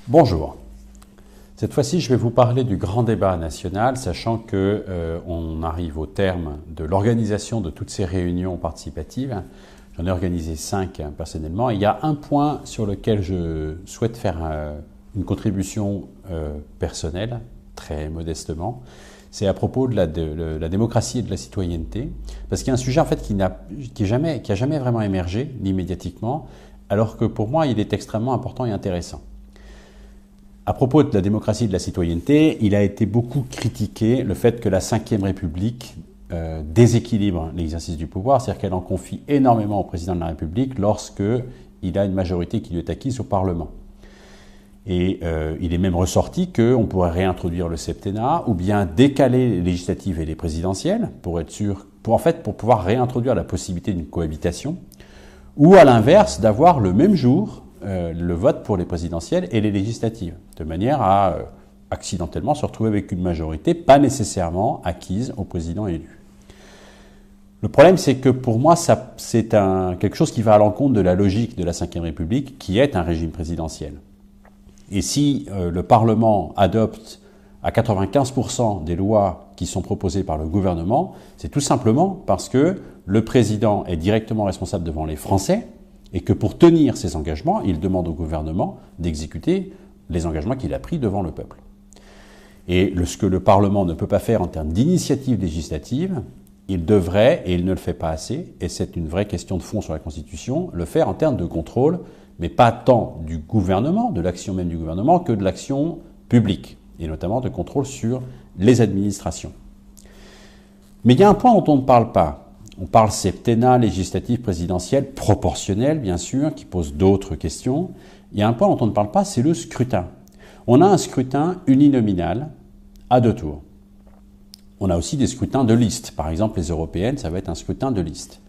Bonjour. Cette fois-ci, je vais vous parler du grand débat national, sachant que on arrive au terme de l'organisation de toutes ces réunions participatives. J'en ai organisé 5 personnellement. Et il y a un point sur lequel je souhaite faire une contribution personnelle, très modestement. C'est à propos de la démocratie et de la citoyenneté, parce qu'il y a un sujet en fait qui n'a jamais vraiment émergé, ni médiatiquement, alors que pour moi, il est extrêmement important et intéressant. À propos de la démocratie et de la citoyenneté, il a été beaucoup critiqué le fait que la Ve République déséquilibre l'exercice du pouvoir, c'est-à-dire qu'elle en confie énormément au président de la République lorsqu'il a une majorité qui lui est acquise au Parlement. Et il est même ressorti qu'on pourrait réintroduire le septennat ou bien décaler les législatives et les présidentielles pour être sûr, pour pouvoir réintroduire la possibilité d'une cohabitation, ou à l'inverse d'avoir le même jour le vote pour les présidentielles et les législatives, de manière à accidentellement se retrouver avec une majorité pas nécessairement acquise au président élu. Le problème, c'est que pour moi, c'est quelque chose qui va à l'encontre de la logique de la Ve République, qui est un régime présidentiel. Et si le Parlement adopte à 95% des lois qui sont proposées par le gouvernement, c'est tout simplement parce que le président est directement responsable devant les Français, et que pour tenir ses engagements, il demande au gouvernement d'exécuter les engagements qu'il a pris devant le peuple. Et ce que le Parlement ne peut pas faire en termes d'initiative législative, il devrait, et il ne le fait pas assez, et c'est une vraie question de fond sur la Constitution, le faire en termes de contrôle, mais pas tant du gouvernement, de l'action même du gouvernement, que de l'action publique, et notamment de contrôle sur les administrations. Mais il y a un point dont on ne parle pas. On parle septennat, législatif, présidentiel, proportionnel, bien sûr, qui pose d'autres questions. Il y a un point dont on ne parle pas, c'est le scrutin. On a un scrutin uninominal à 2 tours. On a aussi des scrutins de liste. Par exemple, les européennes, ça va être un scrutin de liste.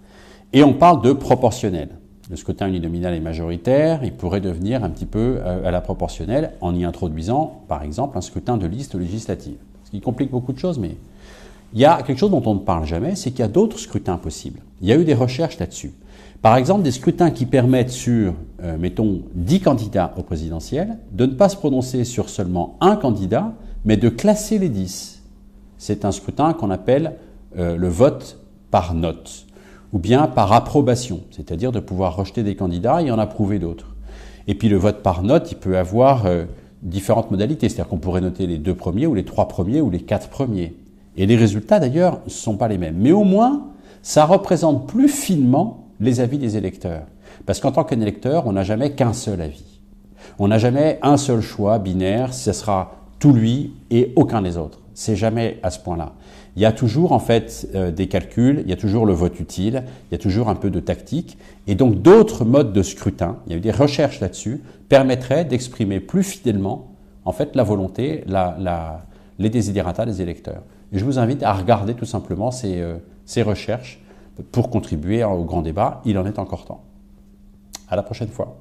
Et on parle de proportionnel. Le scrutin uninominal est majoritaire, il pourrait devenir un petit peu à la proportionnelle en y introduisant, par exemple, un scrutin de liste législative. Ce qui complique beaucoup de choses, mais il y a quelque chose dont on ne parle jamais, c'est qu'il y a d'autres scrutins possibles. Il y a eu des recherches là-dessus. Par exemple, des scrutins qui permettent sur, mettons, 10 candidats au présidentiel, de ne pas se prononcer sur seulement un candidat, mais de classer les 10. C'est un scrutin qu'on appelle le vote par note, ou bien par approbation, c'est-à-dire de pouvoir rejeter des candidats et en approuver d'autres. Et puis le vote par note, il peut avoir différentes modalités, c'est-à-dire qu'on pourrait noter les 2 premiers, ou les 3 premiers, ou les 4 premiers. Et les résultats, d'ailleurs, ne sont pas les mêmes. Mais au moins, ça représente plus finement les avis des électeurs. Parce qu'en tant qu'électeur, on n'a jamais qu'un seul avis. On n'a jamais un seul choix binaire, ce sera tout lui et aucun des autres. C'est jamais à ce point-là. Il y a toujours, en fait, des calculs, il y a toujours le vote utile, il y a toujours un peu de tactique. Et donc, d'autres modes de scrutin, il y a eu des recherches là-dessus, permettraient d'exprimer plus fidèlement, en fait, la volonté, les desiderata des électeurs. Et je vous invite à regarder tout simplement ces recherches pour contribuer au grand débat. Il en est encore temps. À la prochaine fois.